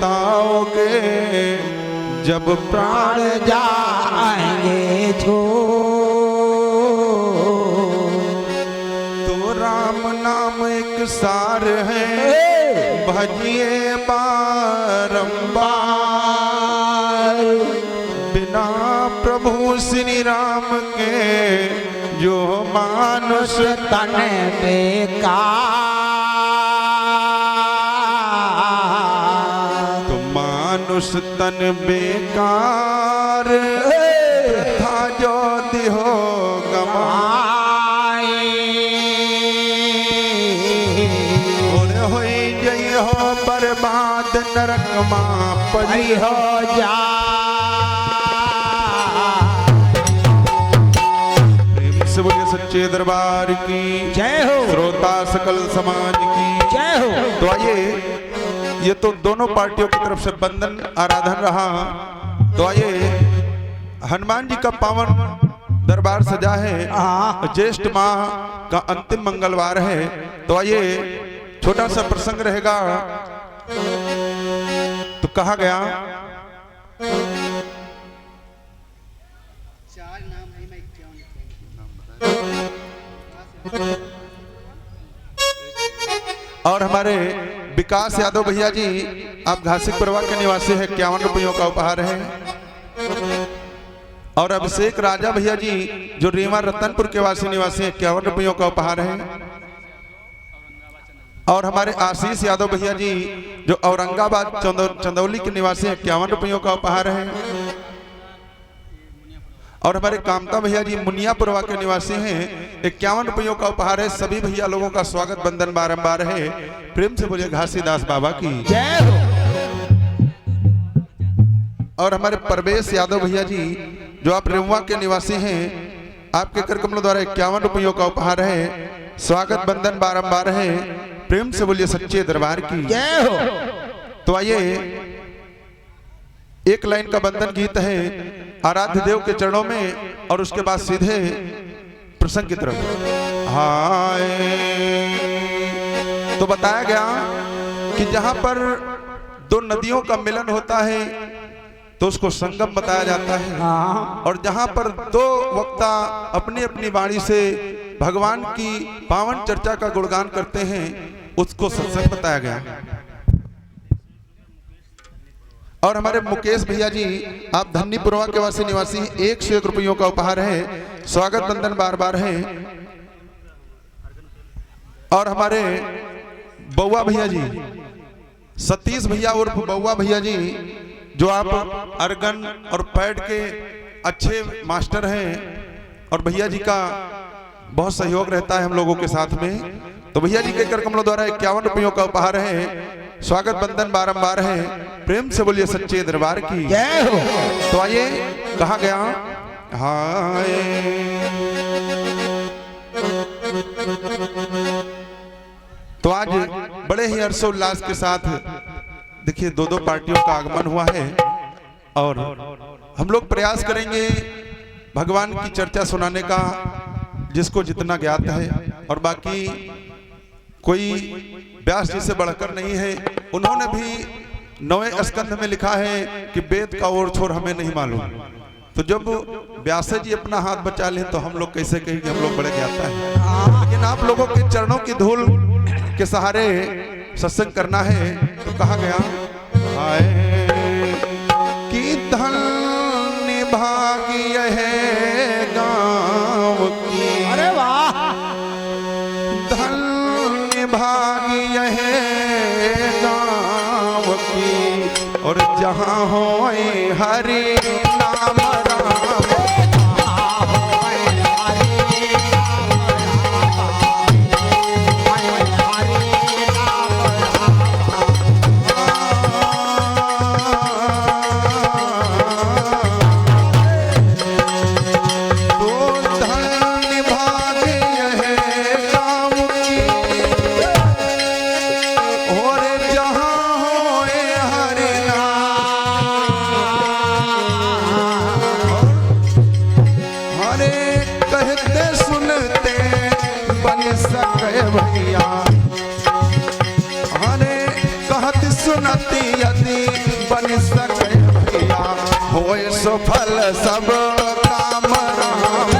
पछताओगे जब प्राण जाएंगे तो राम नाम एक सार है भजिए बारंबार। बिना प्रभु श्री राम के जो मानुष तन बेकार। तो मानुष तन बेकार था जो दिहो गमाई। और होई जई हो बर्बाद नरक मां पड़ी हो जा। से बोलिए सच्चे दरबार की जय हो। श्रोता सकल समाज की जय हो। तो आइए, ये तो दोनों पार्टियों की तरफ से बंधन आराधन रहा। तो आइए, हनुमान जी का पावन दरबार सजा है। ज्येष्ठ माह का अंतिम मंगलवार है। तो आइए, छोटा सा प्रसंग रहेगा। तो कहा गया और हमारे विकास यादव भैया जी, आप घासिक परवा के निवासी हैं, 51 रुपयों का उपहार है। और अभिषेक राजा भैया जी जो रीवा रतनपुर के वासी निवासी हैं, 51 रुपयों का उपहार है। और हमारे आशीष यादव भैया जी जो औरंगाबाद चंदौली के निवासी हैं, 51 रुपयों का उपहार है। और हमारे कामता भैया जी मुनियापुरवा के निवासी हैं, 51 रुपयों का उपहार है। सभी भैया लोगों का स्वागत बंदन बारंबार है। प्रेम से बोलिए घासीदास बाबा की जय हो। और हमारे परवेश यादव भैया जी जो आप रेमुआ के निवासी हैं, आपके कर कमलों द्वारा 51 रुपयों का उपहार है। स्वागत बंदन बारंबार है। प्रेम से बोलिए सच्चे दरबार की जय हो। तो आइए, एक लाइन का बंदन गीत है आराध्य देव के चरणों में, और उसके बाद सीधे प्रसंग की तरफ। हाय, तो बताया गया कि जहां पर दो नदियों का मिलन होता है तो उसको संगम बताया जाता है। और जहां पर दो वक्ता अपनी अपनी वाणी से भगवान की पावन चर्चा का गुणगान करते हैं उसको सत्संग बताया गया। और हमारे मुकेश भैया जी, आप धन्नीपुरवा के वासी निवासी, 101 रुपयों का उपहार है। स्वागत बंदन बार बार है। और हमारे बउआ भैया जी, सतीश भैया उर्फ बउआ भैया जी जो आप अर्गन और पैड के अच्छे मास्टर हैं, और भैया जी का बहुत सहयोग रहता है हम लोगों के साथ में। तो भैया जी के कर कमलों द्वारा 51 रुपयों का उपहार है। स्वागत बंदन बारंबार है। प्रेम से बोलिए सच्चे दरबार की जय हो। तो आइए, कहा गया हाय, तो आज बड़े ही हर्षोल्लास के साथ देखिए दो दो पार्टियों का आगमन हुआ है। और हम लोग प्रयास करेंगे भगवान की चर्चा सुनाने का, जिसको जितना ज्ञात है। और बाकी कोई व्यास जी से बढ़कर नहीं है। उन्होंने भी 9वें स्कंध में लिखा है कि वेद का ओर छोर हमें नहीं मालूम। तो जब व्यास जी अपना हाथ बचा लें तो हम लोग कैसे कहेंगे हम लोग बड़े ज्ञाता हैं। लेकिन आप लोगों के चरणों की धूल के सहारे सत्संग करना है। तो कहा गया हाय कि धन्य भाग्य है गाँव की। अरे वाह। धन्य भाग्य है गाँव की, और जहाँ हो हरि नाम राम। भैया हरे कहत सुनती यदि बन सके भैया होए सफल सब काम राम।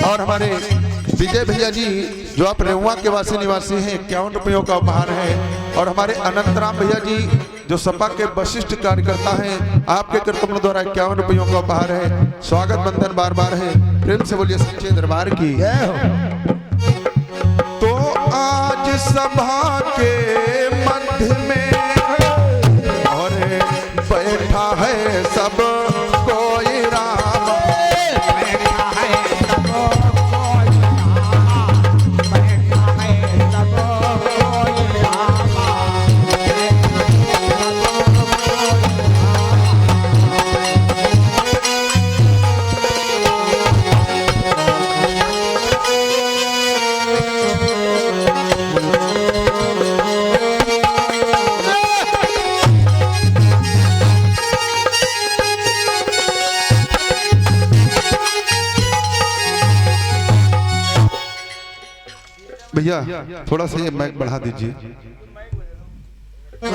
और हमारे विजय भैया जी जो आप रेहुआ के वासी निवासी हैं 51 रुपयों का उपहार है। और हमारे अनंतराम भैया जी जो सपा के वशिष्ठ कार्यकर्ता हैं आपके कर कमलों द्वारा 51 रुपयों का उपहार है। स्वागत बंधन बार बार है। प्रेम से बोलिए सच्चे दरबार की। तो आज सभा के मध्य में और बैठा है सब कोई राम। बैठा है सब कोई बैठा है सब कोई भैया थोड़ा सा ये माइक बढ़ा दीजिए।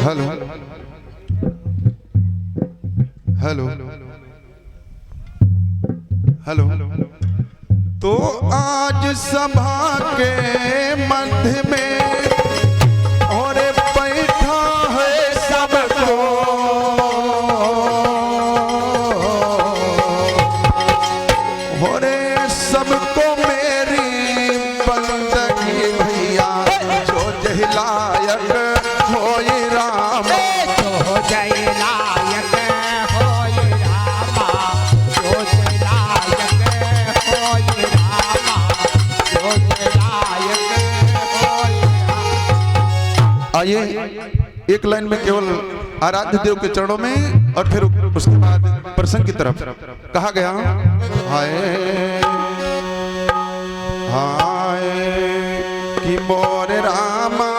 Hello hello hello. तो आज सभा के मध्य में और बैठा है सबको और सबको मेरी बंदगी भैया जो जहलायक होए राम। जो जय लायक होय रामा जो जय लायक होय रामा जो जय लायक होय रामा। आइए एक लाइन में केवल आराध्य देव के चरणों में और फिर उसके बाद प्रसंग की तरफ कहा गया। हाय हाय कि मोर रामा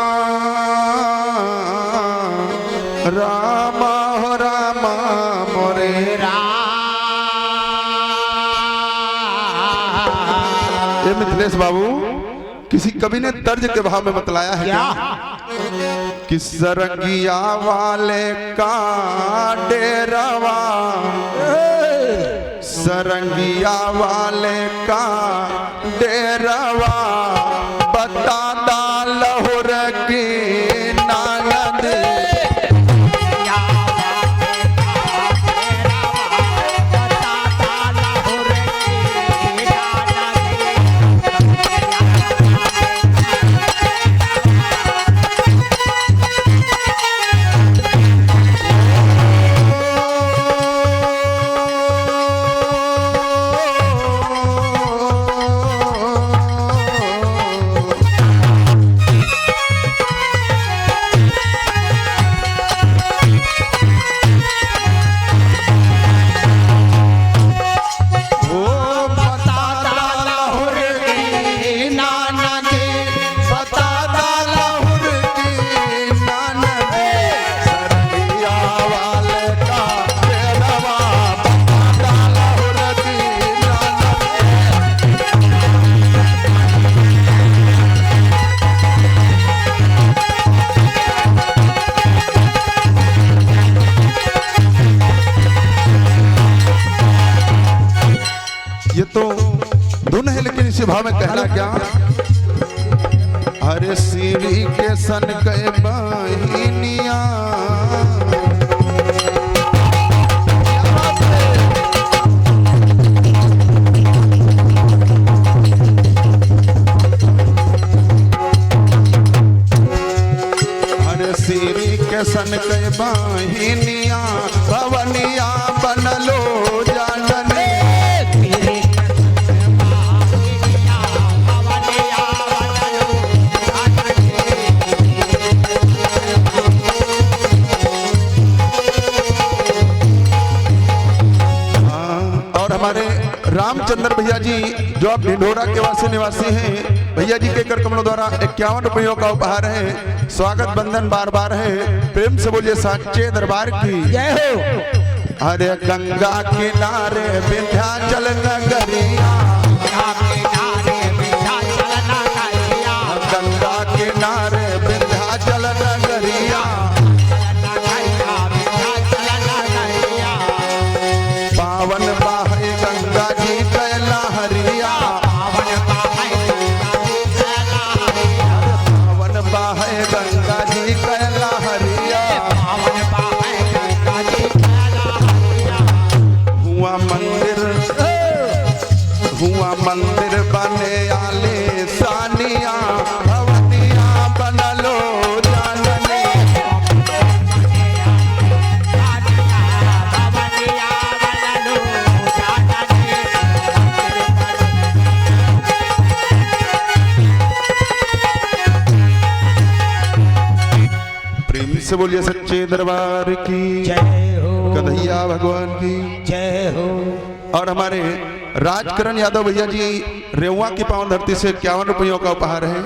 रामा हो रामा मोरे ये मिथिलेश बाबू किसी कवि ने तर्ज के भाव में बतलाया है क्या कि सरंगिया वाले का डेरावा सरंगिया वाले का डेरावा बता दा लहुर की नागद। ये तो धुन है लेकिन इसी भाव में कहना क्या। अरे सीढ़ी के सन गए बहिनिया अरे सीढ़ी के सन गए बहिनिया भवनिया बनलो जानने। हमारे रामचंद्र भैया जी जो आप ढिंढोरा के वासी निवासी हैं भैया जी के कर कमलों द्वारा 51 रुपयों का उपहार है। स्वागत बंधन बार बार है। प्रेम से बोलिए साचे दरबार की जय हो। अरे गंगा किनारे विंध्याचल नगरिया, गंगा किनारे विंध्याचल नगरिया, पावन बाहे गंगा जी कैला हरिया, पावन बाहे गंगा जी कैला हरिया, हुआ मंदिर बने आले सानिया, भवनिया बनलो जानने, प्रेम से बोलिए सच्चे दरबार की जय हो। कन्हैया भगवान की जय हो। और हमारे राजकरण यादव भैया जी रेवा की पावन धरती से 51 रुपयों का उपहार है।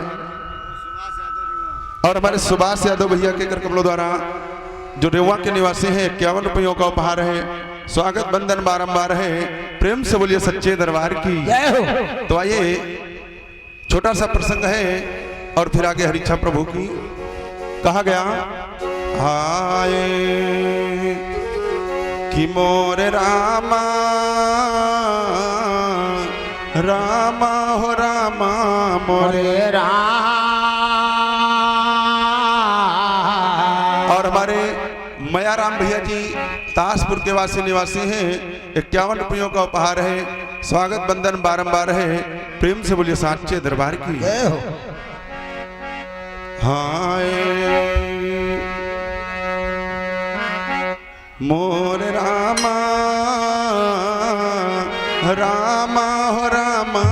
और हमारे सुभाष यादव भैया के कर कमलों द्वारा जो रेवा के निवासी हैं 51 रुपयों का उपहार है। स्वागत बंधन बारंबार है। प्रेम से बोलिए सच्चे दरबार की जय हो। तो आइए छोटा सा प्रसंग है और फिर आगे हरिच्छा प्रभु की कहा गया। आए कि मोर रामा रामा हो रामा मोरे राम। और हमारे मयाराम भैया जी ताजपुर के वासी निवासी हैं। 51 रुपयों का उपहार है। स्वागत बंधन बारंबार है। प्रेम से बोलिए साचे दरबार की जय हो। हाय मोर रामा रामा हो रामा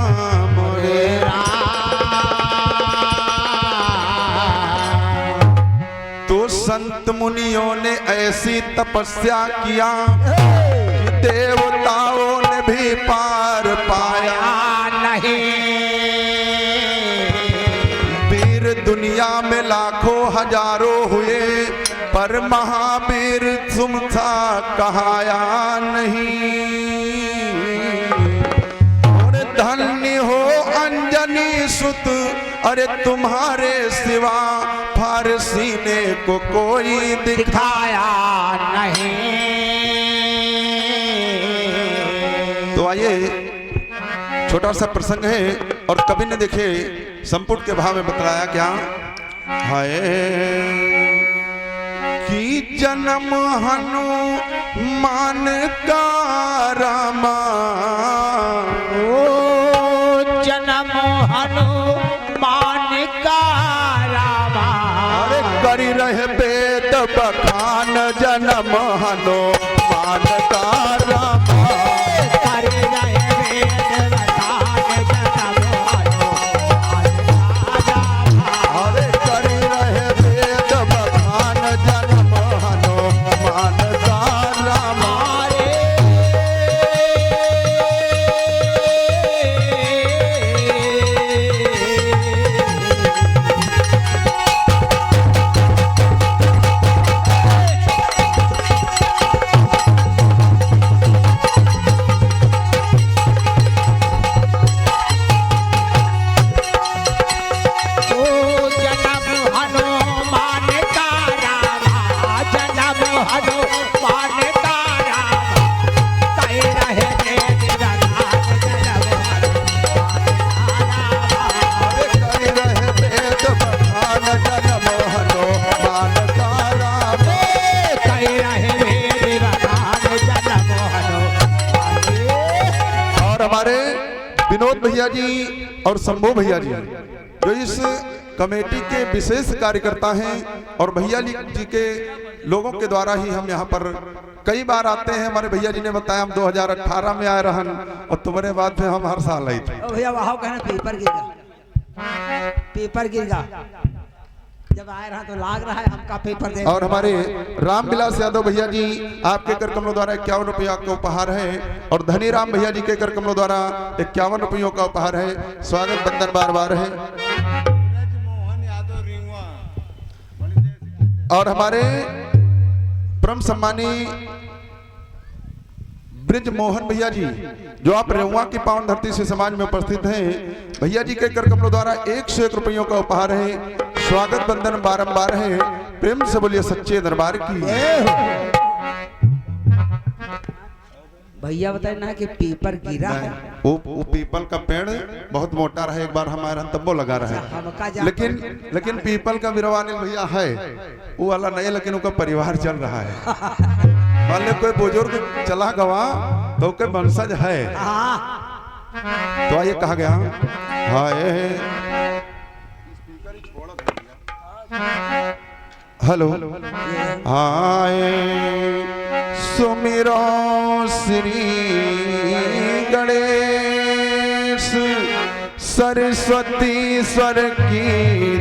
मोरे तो संत मुनियों ने ऐसी तपस्या किया कि देवताओं ने भी पार पाया नहीं। वीर दुनिया में लाखों हजारों हुए पर महावीर तुम था कहाया नहीं। और धन्य हो अंजनी सुत अरे तुम्हारे सिवा फारसी ने को कोई दिखाया नहीं। तो आइए छोटा सा प्रसंग है और कवि ने देखे संपुट के भाव में बतलाया क्या हाय कि जन्म हनुमान का रामा ओ जन्म हनुमान का रामा। अरे करी रहे वेद बखान जन्म हनुमान का रामा। करी रहे वेद बखान जन्म हनुमान का रामा। अरे करी रहे वेद बखान जन्म हनुमान का रामा। विनोद भैया जी और शंभू भैया जी जो इस कमेटी के विशेष कार्यकर्ता हैं और भैया जी के लोगों के द्वारा ही हम यहाँ पर कई बार आते हैं। हमारे भैया जी ने बताया हम 2018 में आए रहन और तुम्हारे बाद में हम हर साल आए थे। भैया वहाँ कहना पेपर गिरगा, पेपर गिरगा। जब आए रहा तो लाग रहा है हमका पेपर दे। और हमारे रामविलास यादव भैया जी आपके कर कमलों द्वारा 51 रुपया का उपहार है और धनी राम भैया जी के कर कमलों द्वारा 51 रुपयों का उपहार है। स्वागत बंधन बार बार है। और हमारे परम सम्मानी ब्रिज मोहन भैया जी जो आप रेवा की पावन धरती से समाज में उपस्थित हैं, भैया जी के कर कमलों द्वारा 101 रुपयों का उपहार है। स्वागत बंदन बारंबार है। प्रेम से बोलिए सच्चे दरबार की। भैया बताए ना कि पीपर गिरा है। वो पीपल का पेड़ बहुत मोटा रहा, एक बार हमारा तब्बो लगा रहा है, लेकिन पीपल का बिरवानिल भैया है वो वाला नहीं, लेकिन उनका परिवार चल रहा है। मान लो कोई बुजुर्ग चला गवा तो कोई वंशज है, तो आइए कहा गया हाय हेलो हाय सुमिरो श्री गणेश सरस्वती स्वर की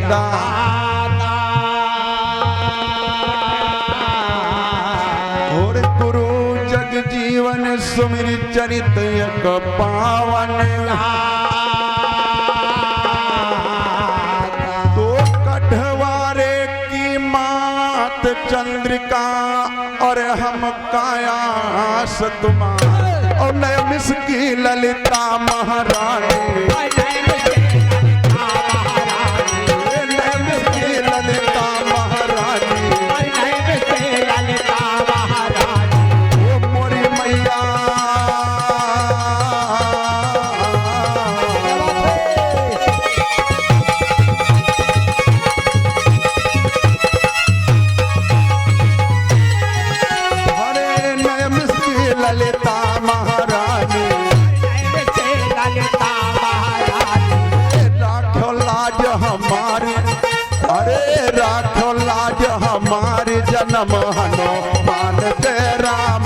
दाता और गुरु जग जीवन सुमिर चरित यक पावन तो कढ़वारे की मात चंद्रिका और हम कायास तुम्हार और नय मिस की ललिता महारानी जन्म हनुमान के राम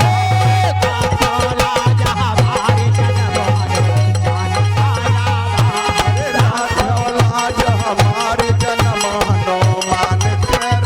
लाज हमारे जन्म हनुमान के राम।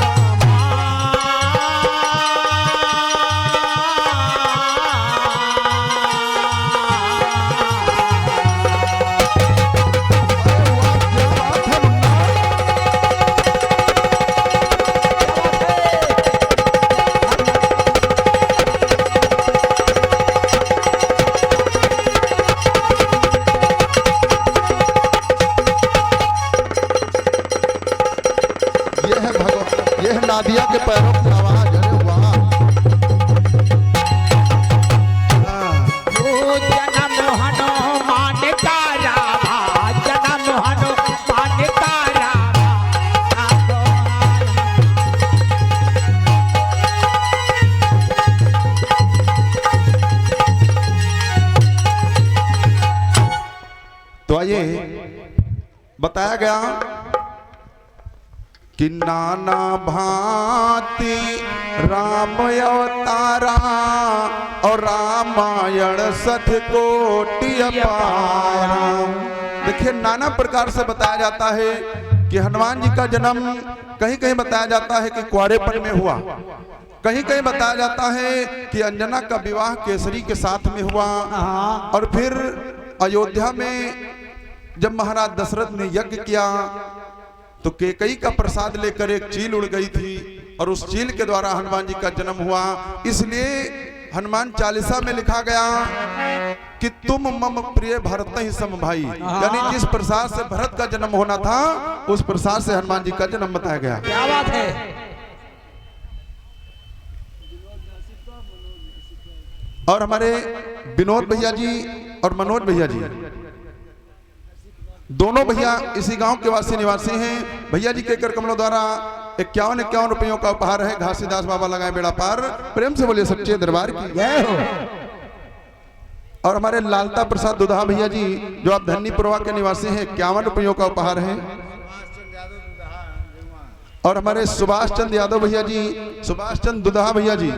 नादिया के पैरों की आवाज, अरे वाह। जन्म हनुमान का रामा, जन्म हनुमान का रामा। तो आइए बताया गया कि नाना भांति राम अवतारा और रामायण सठ कोटि अपारा। देखिए नाना प्रकार से बताया जाता है कि हनुमान जी का जन्म कहीं कहीं बताया जाता है कि कुंवारेपन में हुआ, कहीं कहीं बताया जाता है कि अंजना का विवाह केसरी के साथ में हुआ, और फिर अयोध्या में जब महाराज दशरथ ने यज्ञ किया तो केकई का प्रसाद लेकर एक चील उड़ गई थी और उस चील के द्वारा हनुमान जी का जन्म हुआ। इसलिए हनुमान चालीसा में लिखा गया कि तुम मम प्रिय भरत ही सम भाई, यानी जिस प्रसाद से भरत का जन्म होना था उस प्रसाद से हनुमान जी का जन्म बताया गया। क्या बात है। और हमारे विनोद भैया जी और मनोज भैया जी दोनों भैया इसी गांव के वासी निवासी हैं। भैया जी के कर कमलों द्वारा 51 रुपयों का उपहार है। घासीदास बाबा लगाए बेड़ा पार। प्रेम से बोलिए सच्चे दरबार की जय हो। और हमारे लालता प्रसाद दुधा भैया जी जो आप धन्नीपुरवा के निवासी हैं 51 रुपयों का उपहार है। और हमारे सुभाष चंद यादव भैया जी, सुभाष चंद दुधा भैया जी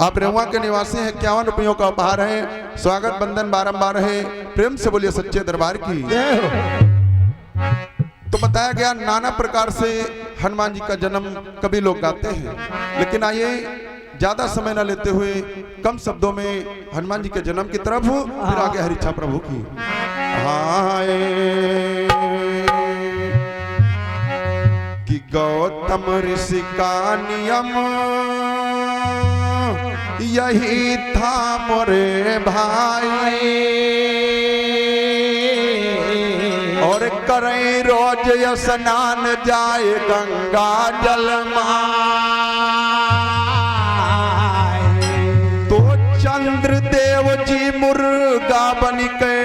आप रेवा के निवासी हैं 51 रुपयों का उपहार है। स्वागत बंदन बारंबार है। प्रेम से बोलिए सच्चे दरबार की जय हो। तो बताया गया नाना प्रकार से हनुमान जी का जन्म कभी लोग गाते हैं, लेकिन आइए ज्यादा समय न लेते हुए कम शब्दों में हनुमान जी के जन्म की तरफ फिर आगे हरिच्छा प्रभु की। कि गौतम ऋषि का नियम यही था मोरे भाई, और करें रोज स्नान जाए गंगा जल तो चंद्रदेव जी मुर्गा बन के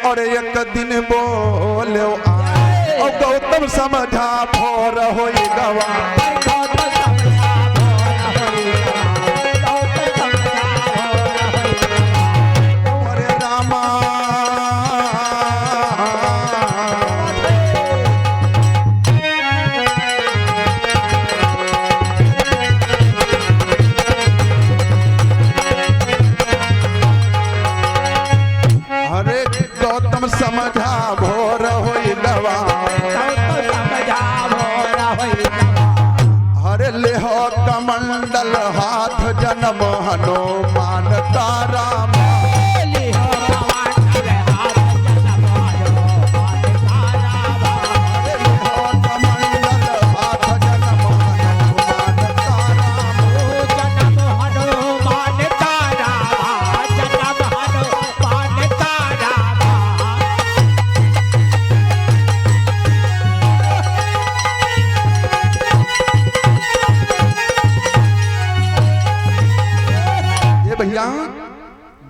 और एक दिन बोलो और गौतम समझा भोर हो गवा, समझा भोर होई गवा, हरे लेहो कमंडल हाथ जन्म हनुमान का राम,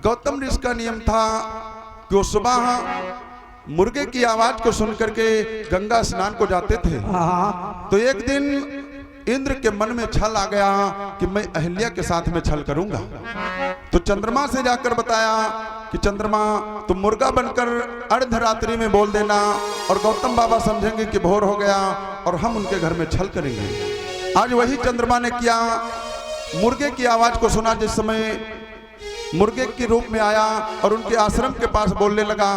गौतम ऋषि का नियम था कि वो सुबह मुर्गे की आवाज को सुनकर के गंगा स्नान को जाते थे। तो एक दिन इंद्र के मन में छल आ गया कि मैं अहिल्या के साथ में छल करूंगा। तो चंद्रमा से जाकर बताया कि चंद्रमा तुम मुर्गा बनकर अर्धरात्रि में बोल देना और गौतम बाबा समझेंगे कि भोर हो गया और हम उनके घर में छल करेंगे। आज वही चंद्रमा ने किया, मुर्गे की आवाज को सुना, जिस समय मुर्गे के रूप में आया और उनके आश्रम के पास बोलने लगा।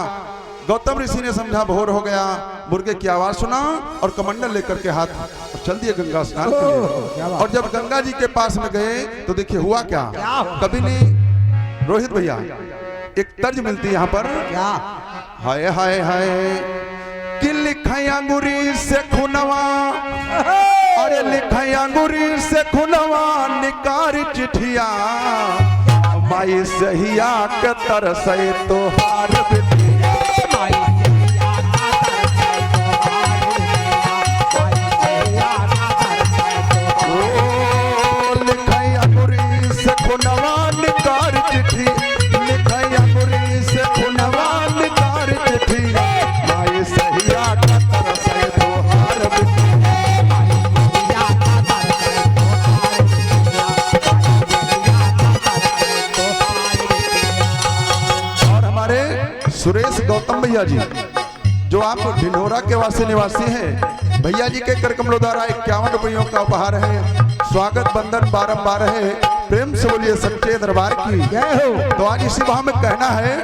गौतम ऋषि ने समझा भोर हो गया, मुर्गे की आवाज सुना और कमंडल लेकर के हाथ और चल दिए गंगा स्नान के लिए। और जब गंगा जी के पास में गए तो देखिए हुआ क्या। कभी नहीं रोहित भैया, एक तर्ज मिलती है यहाँ पर, हाय हाय हाय कि लिखया अंगूरी से खुनवा, अरे लिखया अंगूरी से खुनवा निकार चिठिया, माई सहिया के तरसे तोहार बिटिया, ओ लिखया अंगूरी से खुनवा निकार चिट्ठी, लिखया अंगूरी से खुनवा निकार चिट्ठी, माई सहिया के तरसे तोहार बिटिया। सुरेश गौतम भैया जी जो आप ढिंढोरा के वासी निवासी हैं, भैया जी के कर कमलों द्वारा 51 रुपयों का उपहार है। स्वागत बंधन बारंबार है, प्रेम से बोलिए सच्चे दरबार की जय हो। तो आज इसी भाव में कहना है,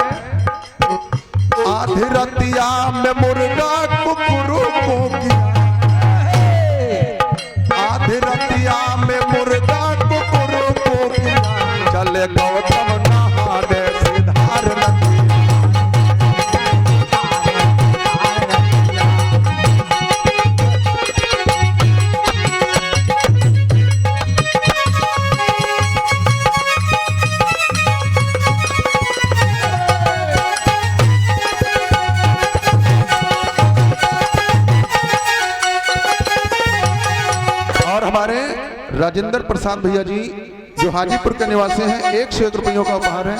आधी रतिया में मुर्गा कुकरू को किया, आधी रतिया में मुर्गा कुकरू को किया, चले गौतम नहा दे सिधार नदी। राजेंद्र प्रसाद भैया जी जो हाजीपुर के निवासी हैं, 101 रुपयों का उपहार है।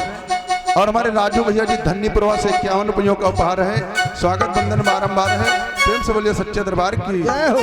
और हमारे राजू भैया जी धन्नीपुरवा से 51 रुपयों का उपहार है। स्वागत बंधन बारंबार है, प्रेम से बोलिए सच्चे दरबार की जय हो।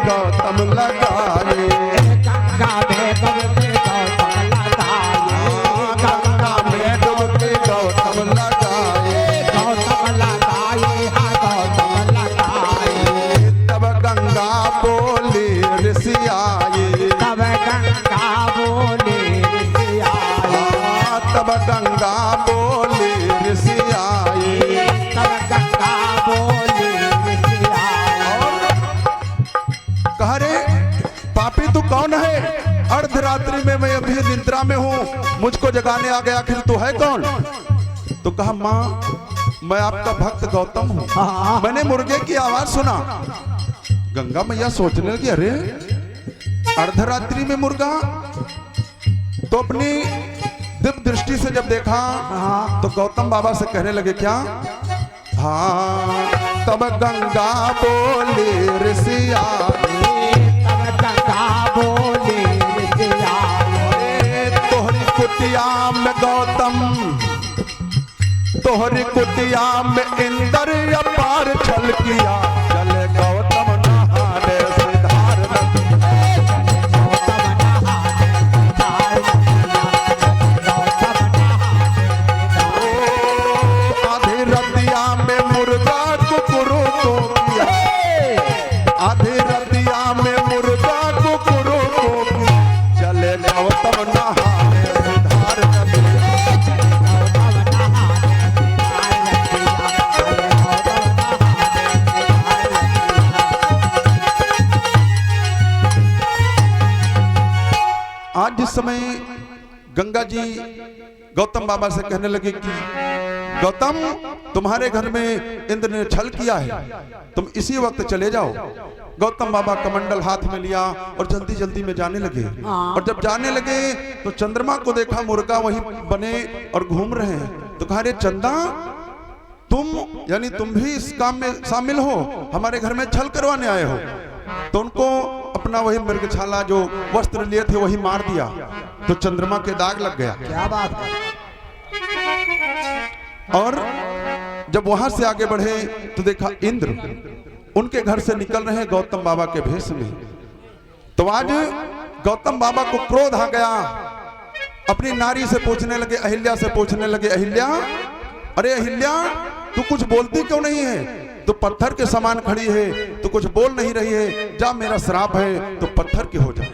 गौतम लगाए गंगा बोली ऋषि आए। तब गंगा बोली ऋषि आए। और कहा रे पापी तू कौन है, अर्धरात्रि में मैं अभी निद्रा में हूँ, मुझको जगाने आ गया, आखिर तू है कौन? तो कहा माँ मैं आपका भक्त गौतम हूँ, मैंने मुर्गे की आवाज सुना। गंगा मैया सोचने लगी अरे अर्धरात्रि में मुर्गा, तो अपनी दिव्य दृष्टि से जब देखा तो गौतम बाबा से कहने लगे क्या? हाँ तब गंगा बोली ऋषि आए। तब गंगा बोली ऋषि आए। तोहरी कुटिया में गौतम, तोहरी कुटिया में इंद्र अपार छल किया, चले गौतम नहाने सिधार आधी रतिया में मुर्गा कुकुरू को किया, आधी रतिया में मुर्गा कुकुरू को किया, चले गौतम नहाने सिधार आज जिस समय गंगा जी गौतम बाबा से कहने लगे कि गौतम तुम्हारे घर में इंद्र ने छल किया है, तुम इसी वक्त चले जाओ। गौतम बाबा कमंडल हाथ में लिया और जल्दी जल्दी में जाने लगे। और जब जाने लगे तो चंद्रमा को देखा, मुर्गा वहीं बने और घूम रहे हैं। तो कहा रे चंदा तुम यानी तुम भी इस काम में शामिल हो, हमारे घर में छल करवाने आए हो। तो उनको अपना वही मृगछाला जो वस्त्र लिए थे वही मार दिया, तो चंद्रमा के दाग लग गया। क्या बात है। और जब वहां से आगे बढ़े तो देखा इंद्र उनके घर से निकल रहे गौतम बाबा के भेष में। तो आज गौतम बाबा को क्रोध आ गया, अपनी नारी से पूछने लगे, अहिल्या से पूछने लगे, अहिल्या अरे अहिल्या तू कुछ बोलती क्यों नहीं है? तो पत्थर के समान खड़ी है, तो कुछ बोल नहीं रही है, जा मेरा श्राप है तो पत्थर की हो जा।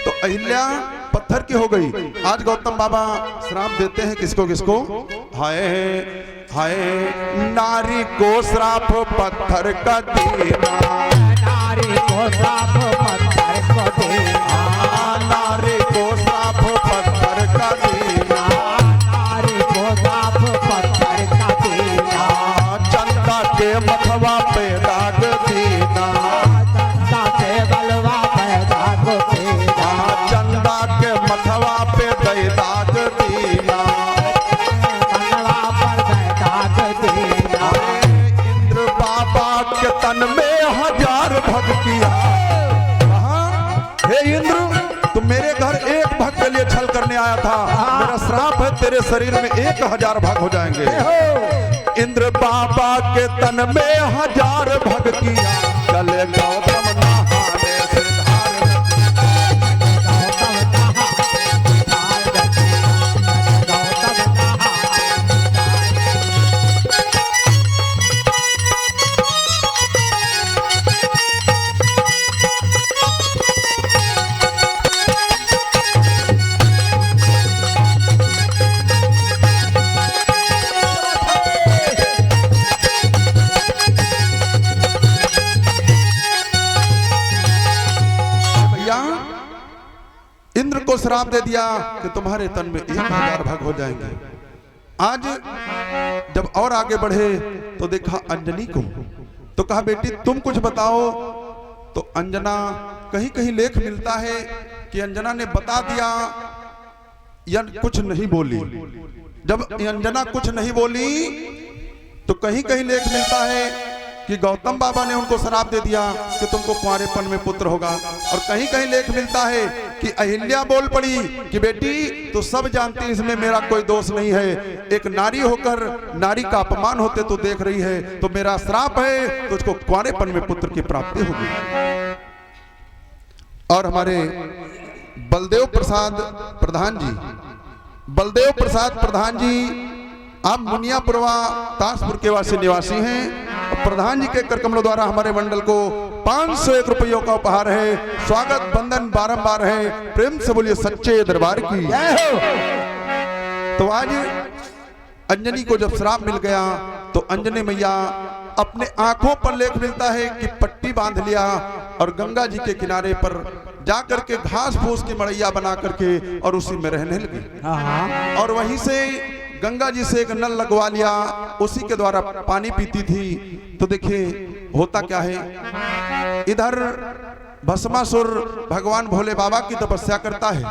तो अहिल्या पत्थर की हो गई। आज गौतम बाबा श्राप देते हैं किसको किसको? हाय हाय नारी को श्राप पत्थर का देना, नारी को श्राप पत्थर को देना, नारी को श्राप पत्थर का देना, नारी को श्राप पत्थर का देना, चंदा के मथवा पे दाग देना, चंदा के बलवा पे दाग देना, चंदा के मथवा पे दे दाग देना, बलवा पर दे दाग देना। इंद्र बाबा के तन में 1000 भग किया। कहा हे इंद्र तुम मेरे घर एक भग के लिए छल करने आया था, मेरा श्राप है तेरे शरीर में 1000 भग हो जाएंगे। इंद्र बाबा के तन में 1000 भग किया, चले गौतम नहाने सिधार इंद्र को श्राप दे दिया कि तुम्हारे तन में 1000 भग हो जाएंगे। आज जब और आगे बढ़े तो देखा अंजनी को, तो कहा बेटी तुम कुछ बताओ। तो अंजना कहीं कहीं लेख मिलता है कि अंजना ने बता दिया या कुछ नहीं बोली। जब अंजना कुछ नहीं बोली तो कहीं कहीं लेख मिलता है कि गौतम बाबा ने उनको श्राप दे दिया कि तुमको कुंवारेपन में पुत्र होगा। और कहीं कहीं लेख मिलता है कि अहिल्या बोल पड़ी कि बेटी तो सब जानती है इसमें मेरा कोई दोष नहीं है, एक नारी होकर नारी का अपमान होते तो देख रही है, तो मेरा श्राप है तो उसको कुंवारेपन में पुत्र की प्राप्ति होगी। और हमारे बलदेव प्रसाद प्रधान जी आप मुनियापुरवा ताजपुर के वासी निवासी हैं। प्रधान जी के कर कमलों द्वारा हमारे मंडल को 501 रुपयों का उपहार है। स्वागत बंधन बारंबार है, प्रेम से बोलिए सच्चे दरबार की। तो आज अंजनी को जब श्राप मिल गया तो अंजनी मैया अपने आंखों पर लेख मिलता है कि पट्टी बांध लिया और गंगा जी के किनारे पर जाकर के घास फूस की मड़ैया बना करके और उसी में रहने लगी। और वहीं से गंगा जी से एक नल लगवा लिया, उसी के द्वारा पानी पीती थी। तो देखिए होता क्या है, इधर भस्मासुर भगवान भोले बाबा की तपस्या करता है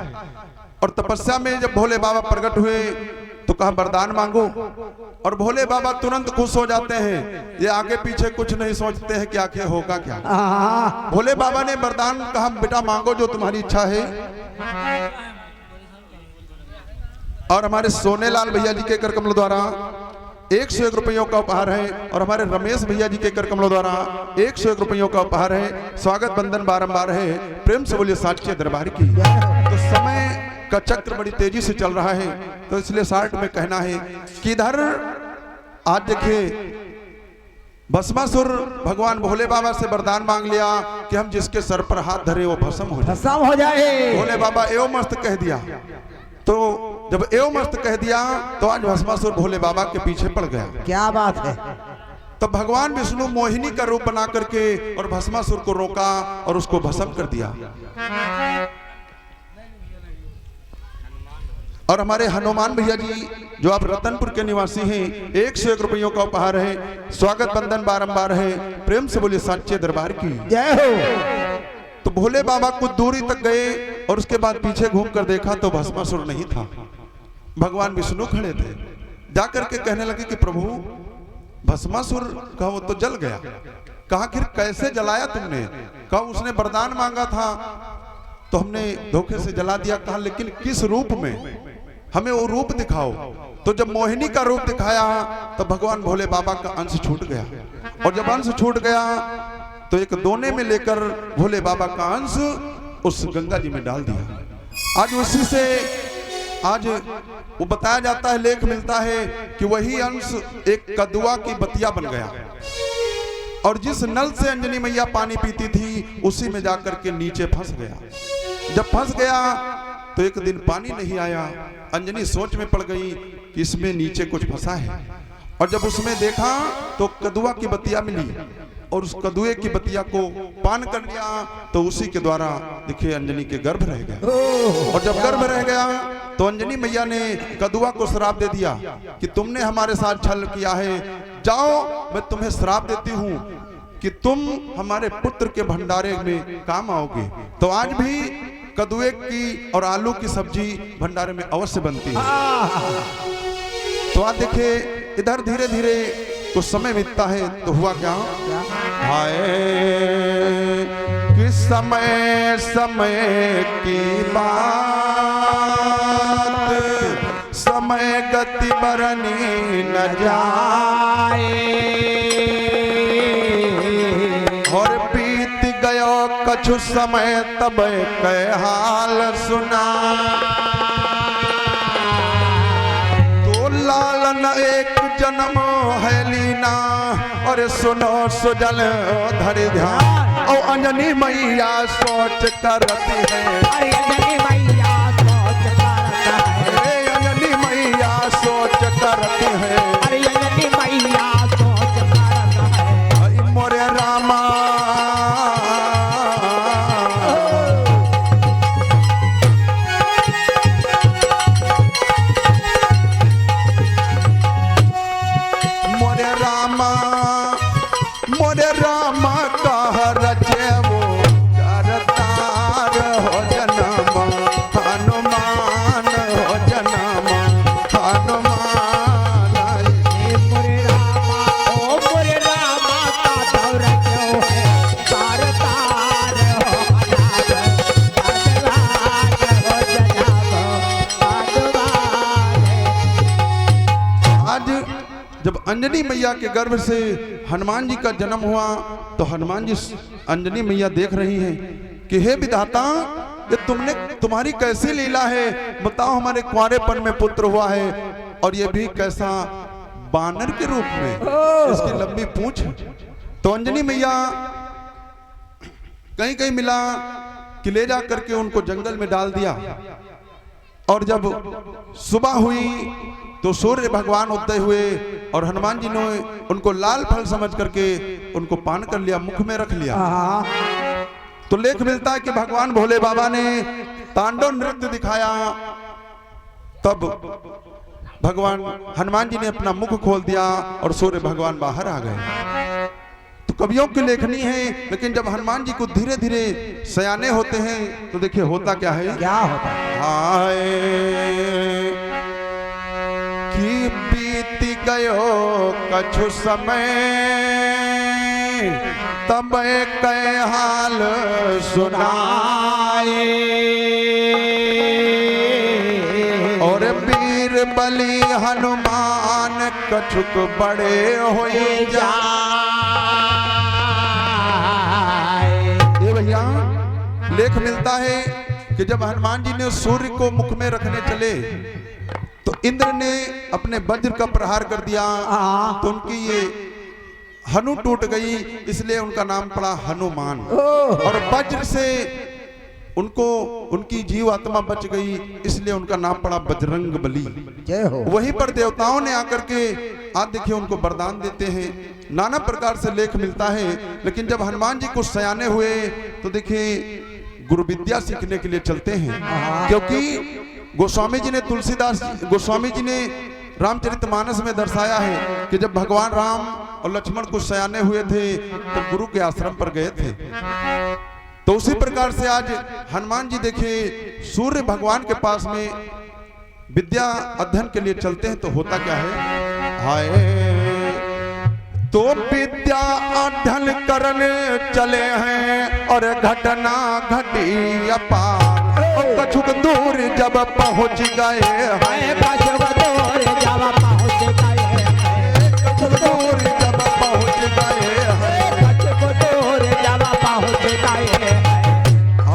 और तपस्या में जब भोले बाबा प्रकट हुए तो कहा वरदान मांगो, और भोले बाबा तुरंत खुश हो जाते हैं। ये आगे पीछे कुछ नहीं सोचते हैं कि आखिर होगा क्या। भोले बाबा ने वरदान कहा बेटा मांगो जो तुम्हारी इच्छा है। और हमारे सोनेलाल भैया जी के कर कमलों द्वारा 101 रुपयों का उपहार है, और हमारे रमेश भैया जी के कर कमलों द्वारा 101 रुपयों का उपहार है। स्वागत बंधन बारंबार है, प्रेम से बोलिए साक्षी दरबार की। तो समय का चक्र बड़ी तेजी से चल रहा है, तो इसलिए शार्ट में कहना है कि इधर आज देखिए भस्मासुर भगवान भोले बाबा से वरदान मांग लिया कि हम जिसके सर पर हाथ धरे वो भस्म हो जाए। भोले बाबा एवं मस्त कह दिया। तो जब एवं मस्त कह दिया तो आज भस्मासुर भोले बाबा के पीछे पड़ गया। क्या बात है। तब भगवान विष्णु मोहिनी का रूप बना करके और भस्मासुर को रोका और उसको भस्म कर दिया। और हमारे हनुमान भैया जी जो आप रतनपुर के निवासी हैं, 101 रुपयों का उपहार है। स्वागत बंधन बारंबार है, प्रेम से बोलिए साच्चे दरबार की जय हो। तो भोले बाबा कुछ दूरी तक गए और उसके बाद पीछे घूम कर देखा तो भस्मासुर नहीं था, भगवान विष्णु खड़े थे। जाकर के कहने लगे कि प्रभु भस्मासुर का वो तो जल गया। कहा कि कैसे जलाया तुमने? कहा उसने वरदान मांगा था तो हमने धोखे से जला दिया। कहा लेकिन किस रूप में, हमें वो रूप दिखाओ। तो जब मोहिनी का रूप दिखाया तो भगवान भोले बाबा का अंश छूट गया, और जब अंश छूट गया तो एक दोने में लेकर भोले बाबा का अंश उस गंगा जी में डाल दिया। आज उसी से आज वो बताया जाता है, लेख मिलता है कि वही अंश एक कदुआ की बतिया बन गया, और जिस नल से अंजनी मैया पानी पीती थी उसी में जाकर के नीचे फंस गया। जब फंस गया तो एक दिन पानी नहीं आया। अंजनी सोच में पड़ गई कि इसमें नीचे कुछ फंसा है, और जब उसमें देखा तो कदुआ की बतिया मिली, और उस कदुए की बतिया को पान कर लिया। तो उसी के द्वारा देखिए अंजनी के गर्भ रह गया, और जब गर्भ रह गया तो अंजनी मैया ने कदुआ को श्राप दे दिया कि तुमने हमारे साथ छल किया है, जाओ मैं तुम्हें श्राप देती हूँ कि तुम हमारे पुत्र के भंडारे में काम आओगे। तो आज भी कदुए की और आलू की सब्जी भंडारे में अवश्य बनती है। तो आज देखिए इधर धीरे धीरे कुछ समय बीतता है तो हुआ क्या, हाय कि समय समय की बात, समय गति बरनी न जाए, और बीत गयो कछु समय तब कै हाल सुना। तो लालन एक जन्म है लीना, और सुनो सुजल धरि ध्यान, और अंजनी मैया सोच करती है, अंजनी मैया सोच करती है, अंजनी मैया सोच करती है, अंजनी मैया सोच करती है। मोरे रामा मोरे रामा कह रचे वो करतार हो जन्म, हनुमान हो जन्म, हनुमान। मोरे रामा, ओ मोरे रामा का दौर क्यों है, करतार हो आज जब अंजनी मैया के गर्भ से हनुमान जी का जन्म हुआ तो हनुमान जी अंजनी मैया देख रही हैं कि हे विधाता, ये तुम्हारी कैसी लीला है, बताओ हमारे कुंवारेपन में पुत्र हुआ है, और ये भी कैसा बानर के रूप में, इसकी लंबी पूंछ। तो अंजनी मैया कहीं कहीं मिला कि ले जा करके उनको जंगल में डाल दिया, और जब सुबह हुई तो सूर्य भगवान उदय हुए और हनुमान जी ने उनको लाल फल समझ करके उनको पान कर लिया, मुख में रख लिया। तो लेख मिलता है कि भगवान भोले बाबा ने तांडव नृत्य दिखाया, तब भगवान हनुमान जी ने अपना मुख खोल दिया और सूर्य भगवान बाहर आ गए। तो कवियों की लेखनी है, लेकिन जब हनुमान जी को धीरे धीरे सयाने होते हैं तो देखिए होता क्या है। क्या होता है? हाय कि बीत गयो कछु समय, तब कै हाल सुनाए, और वीर बलि हनुमान कछुक बड़े होए जाए। ये भैया लेख मिलता है कि जब हनुमान जी ने सूर्य को मुख में रखने चले तो इंद्र ने अपने वज्र का प्रहार कर दिया, तो उनकी ये हनु टूट गई, इसलिए उनका नाम पड़ा हनुमान। और वज्र से उनको उनकी जीव आत्मा बच गई, इसलिए उनका नाम पड़ा बजरंग बली। जय हो। वहीं पर देवताओं ने आकर के आज देखिए उनको वरदान देते हैं, नाना प्रकार से लेख मिलता है। लेकिन जब हनुमान जी कुछ सयाने हुए तो देखिए गुरु विद्या सीखने के लिए चलते हैं, क्योंकि गोस्वामी जी ने गोस्वामी जी ने रामचरितमानस में दर्शाया है कि जब भगवान राम और लक्ष्मण कुछ सयाने हुए थे तो गुरु के आश्रम पर गए थे। तो उसी प्रकार से आज हनुमान जी देखिए सूर्य भगवान के पास में विद्या अध्ययन के लिए चलते हैं, तो होता क्या है। हाय तो विद्या अध्ययन करने चले हैं और घटना घटी अपार, और कछुक दूर जब पहुंच गए हैं, कछुक दूर जब पहुंच गए हैं, कछुक दूर जब पहुंच गए हैं, कछुक दूर जब पहुंच गए हैं।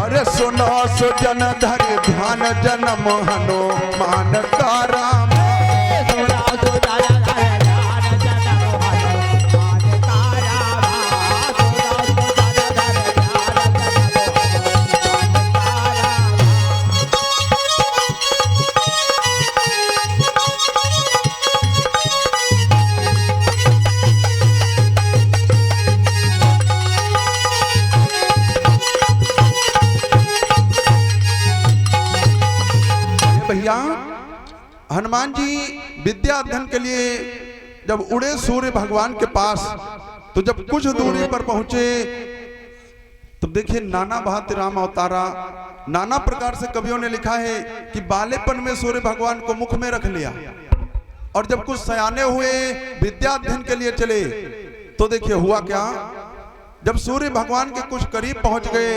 अरे सुनो सुजन धर ध्यान जन्म हनुमान का राम, सुना सुना ध्यान जन्म हनुमान का राम, सुना सुना ध्यान जन्म भैया हनुमान जी विद्या अध्ययन के लिए जब उड़े सूर्य भगवान के पास, तो जब कुछ दूरी पर पहुंचे तो देखिए नाना भांति राम अवतारा, नाना प्रकार से कवियों ने लिखा है कि बालेपन में सूर्य भगवान को मुख में रख लिया, और जब कुछ सयाने हुए विद्या अध्ययन के लिए चले तो देखिए हुआ क्या। जब सूर्य भगवान के कुछ करीब पहुंच गए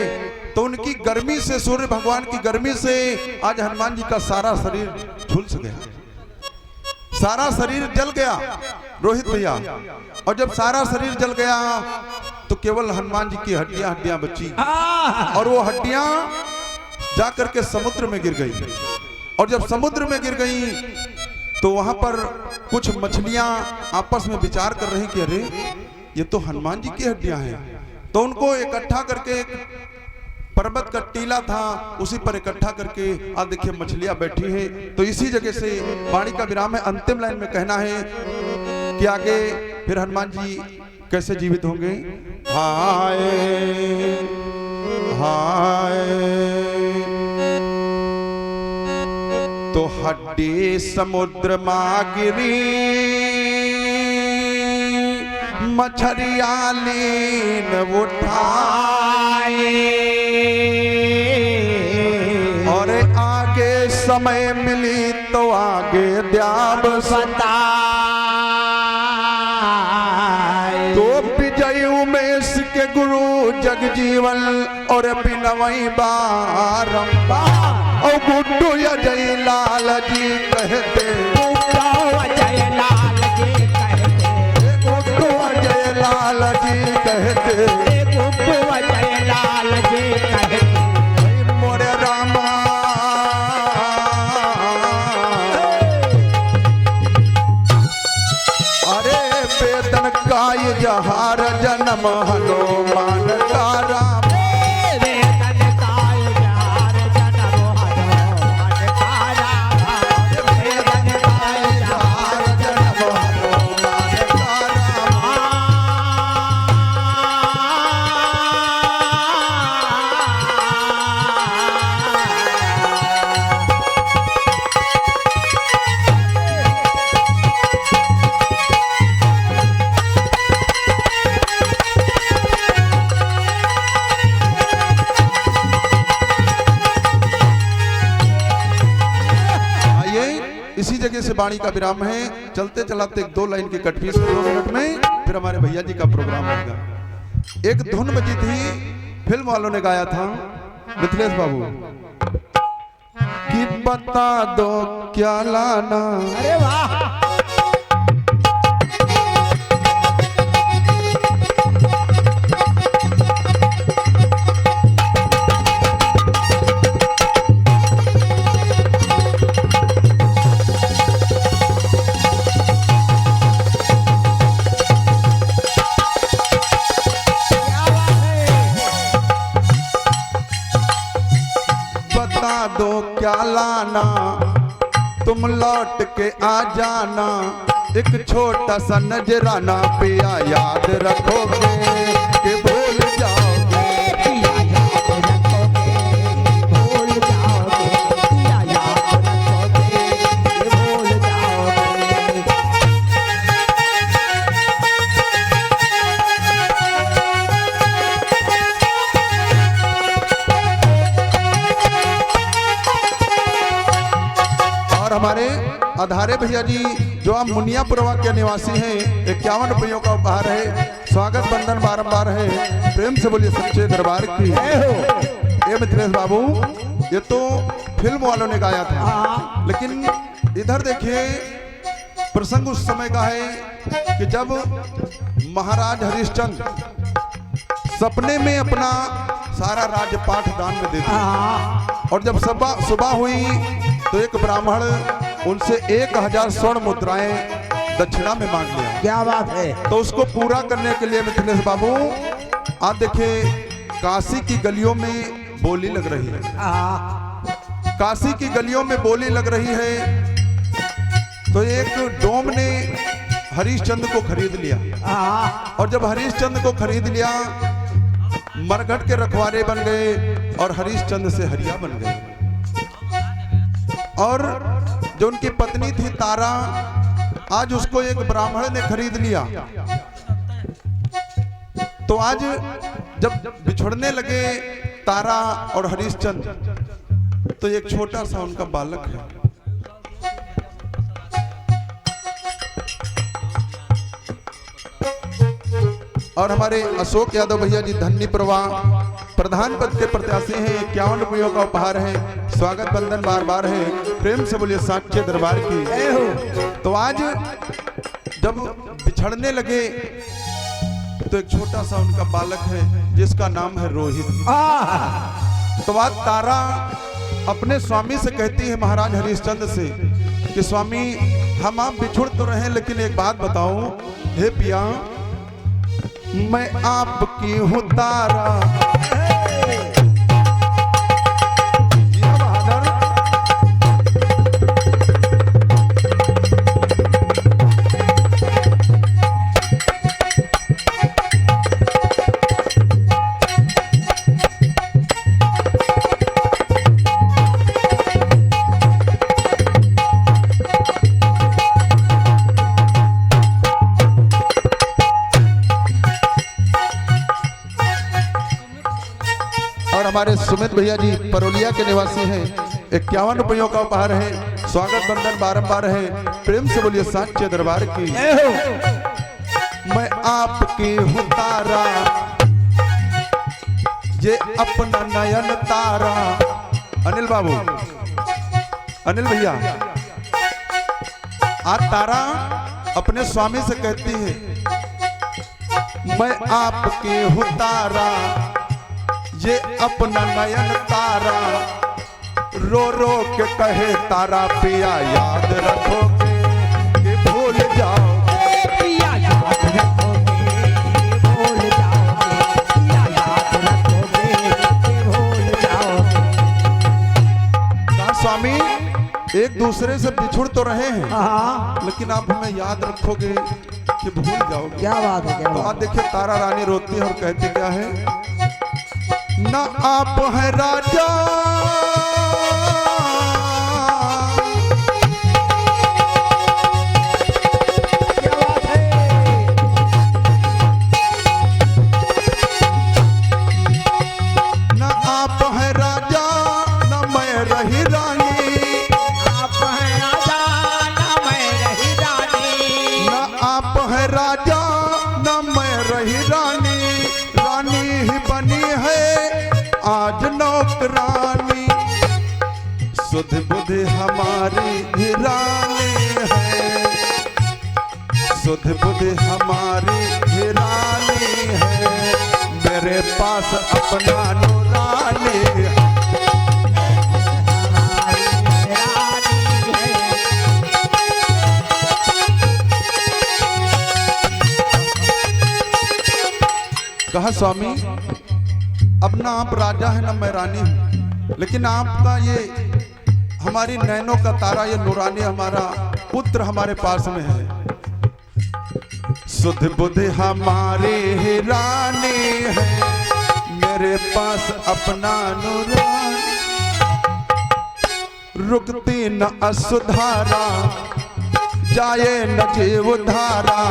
तो उनकी गर्मी से, सूर्य भगवान की गर्मी से आज हनुमान जी का सारा शरीर झुलस गया, सारा शरीर जल गया रोहित भैया। और जब सारा शरीर जल गया तो केवल हनुमान जी की हड्डियां बची, और वो हड्डियां जाकर के समुद्र में गिर गई। और जब समुद्र में गिर गई तो वहां पर कुछ मछलियां आपस में विचार कर रही कि अरे ये तो हनुमान जी की हड्डियां हैं। तो उनको इकट्ठा करके, एक पर्वत का टीला था उसी पर इकट्ठा करके आज देखिए मछलियां बैठी हैं। तो इसी जगह से वाणी का विराम है, अंतिम लाइन में कहना है कि आगे फिर हनुमान जी कैसे जीवित होंगे। हाय हाय तो हड्डी समुद्र मागिरी, मछरिया लीन उठाए, और आगे समय मिली तो आगे द्याब बताए। तो विजय उमेश के गुरु जगजीवन और बिनवई बारंबार, और गुड्डू अजय लाल जी कहते, अजय लाल जी कहते, गुड्डू अजय लाल जी कहते, गुड्डू अजय लाल जी कहते, मोरे रामा अरे वेदन काय जहार जन्म हनुमान का राम, वेदन काय जहार जन्म हनुमान का राम। जगह से वाणी का विराम है। चलते चलाते एक 2 लाइन की कटपीस 2 मिनट में फिर हमारे भैया जी का प्रोग्राम होगा। एक धुन बजी थी, फिल्म वालों ने गाया था, मिथिलेश बाबू, कि बता दो क्या लाना। अरे वाह, दो क्या लाना, तुम लौट के आ जाना, एक छोटा सा नजराना पिया याद रखोगे कि भूल जाओगे। पिया याद रखोगे, भूल जाओगे, पिया याद रखोगे, भूल जाओगे। और हमारे आधारे भैया जी जो आप मुनियापुरवा के निवासी हैं, 51 रुपयों का उपहार है। स्वागत बंधन बारंबार है, प्रेम से बोलिए सच्चे दरबार की। ये मिथिलेश बाबू, ये तो फिल्म वालों ने गाया था, लेकिन इधर देखिए प्रसंग उस समय का है कि जब महाराज हरिश्चंद्र सपने में अपना सारा राजपाठ दान में देते हैं, और जब सुबह हुई तो एक ब्राह्मण उनसे 1000 स्वर्ण मुद्राएं दक्षिणा में मांग लिया। क्या बात है। तो उसको पूरा करने के लिए मिथिलेश बाबू आप देखिए काशी की गलियों में बोली लग रही है। काशी की गलियों में बोली लग रही है, तो एक डोम ने हरिश्चंद्र को खरीद लिया, और जब हरिश्चंद्र को खरीद लिया मरघट के रखवारे बन गए और हरिश्चंद्र से हरिया बन गए। और जो उनकी पत्नी थी तारा, आज उसको एक ब्राह्मण ने खरीद लिया। तो आज जब बिछड़ने लगे तारा और हरिश्चंद्र, तो एक छोटा सा उनका बालक है। और हमारे अशोक यादव भैया जी धन्नी प्रवाह प्रधान पद के प्रत्याशी हैं, 51 रुपयों का उपहार है। स्वागत बंधन बार बार है, प्रेम से बोलिए साच्चे दरबार की। तो आज जब बिछड़ने लगे तो एक छोटा सा उनका बालक है जिसका नाम है रोहित। तो आज तारा अपने स्वामी से कहती है, महाराज हरिश्चंद्र से, कि स्वामी हम आप बिछुड़ तो रहे, लेकिन एक बात बताओ, हे पिया, मैं आपकी हूँ तारा। हमारे सुमित भैया जी परोलिया के निवासी हैं, 51 रुपयों का उपहार है। स्वागत बंधन बारंबार है, प्रेम से बोलिए साच्चे दरबार की। मैं आपकी हूँ तारा, ये अपना नयन तारा। अनिल बाबू, अनिल भैया, आज तारा अपने स्वामी से कहती है, मैं आपकी हूँ तारा, ये अपना नयन तारा। रो रो के कहे तारा, पिया याद रखोगे कि भूल जाओगे। पिया याद रखोगे, भूल जाओगे, पिया याद रखोगे, भूल जाओगे। कहा स्वामी एक दूसरे से बिछुड़ तो रहे हैं, लेकिन आप हमें याद रखोगे कि भूल जाओगे। क्या बात है, क्या तो बात आज देखिए तारा रानी रोती है और कहती क्या है, ना आप है राजा क्या बात है। ना आप है राजा, ना मैं रही रानी। आप हैं राजा, ना बुद्ध हमारी ही रानी है, सुध बुद्ध हमारी ही रानी है, मेरे पास अपना नूरानी है। कहा स्वामी, अब ना आप राजा है ना मैं रानी हूं, लेकिन आपका ये हमारी नैनों का तारा, ये नूरानी हमारा पुत्र हमारे पास में है। सुध बुद्ध हमारी ही रानी है, मेरे पास अपना नूरानी, रुकती न असुधारा, जाए न जीव धारा,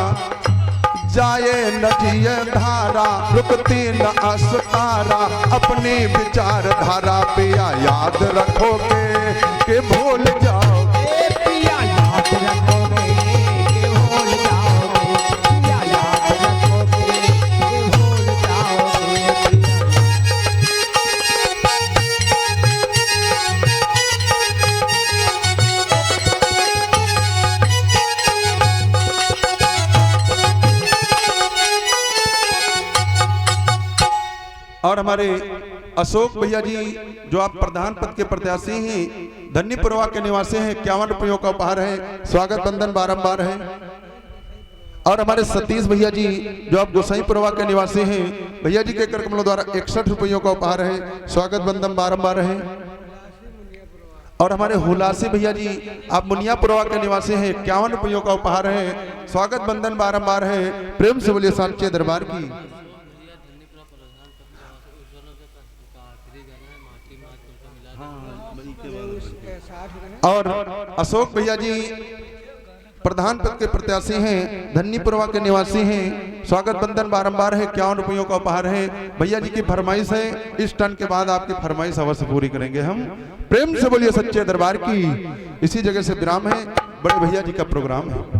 जाए न जिय धारा, रुकती न असुधारा, अपनी विचार धारा पिया याद रखोगे कि भूल जाओगे, पिया याद रखोगे कि भूल जाओगे, पिया याद रखोगे कि भूल जाओगे। और हमारे अशोक भैया जी जो आप प्रधान पद के प्रत्याशी हैं, धन्नीपुरवा के निवासी हैं, 51 रुपयों का उपहार है, स्वागत बंधन बारंबार है। और हमारे सतीश भैया जी जो आप गोसाईपुरवा के निवासी हैं, भैया जी के कर कमलों द्वारा 61 रुपयों का उपहार है, स्वागत बंधन बारंबार है। और हमारे हुलासी भैया जी आप मुनियापुरवा के निवासी हैं, 51 रुपयों का उपहार है, स्वागत बंधन बारंबार है। प्रेम से बोलिए सांचे दरबार की। और अशोक भैया जी प्रधान पद के प्रत्याशी हैं, धन्नीपुरवा के निवासी हैं, स्वागत बंधन बारंबार है, 51 रुपयों का उपहार है। भैया जी की फरमाइश है, इस टर्न के बाद आपकी फरमाइश अवश्य पूरी करेंगे हम। प्रेम से बोलिए सच्चे दरबार की। इसी जगह से विराम है, बड़े भैया जी का प्रोग्राम है।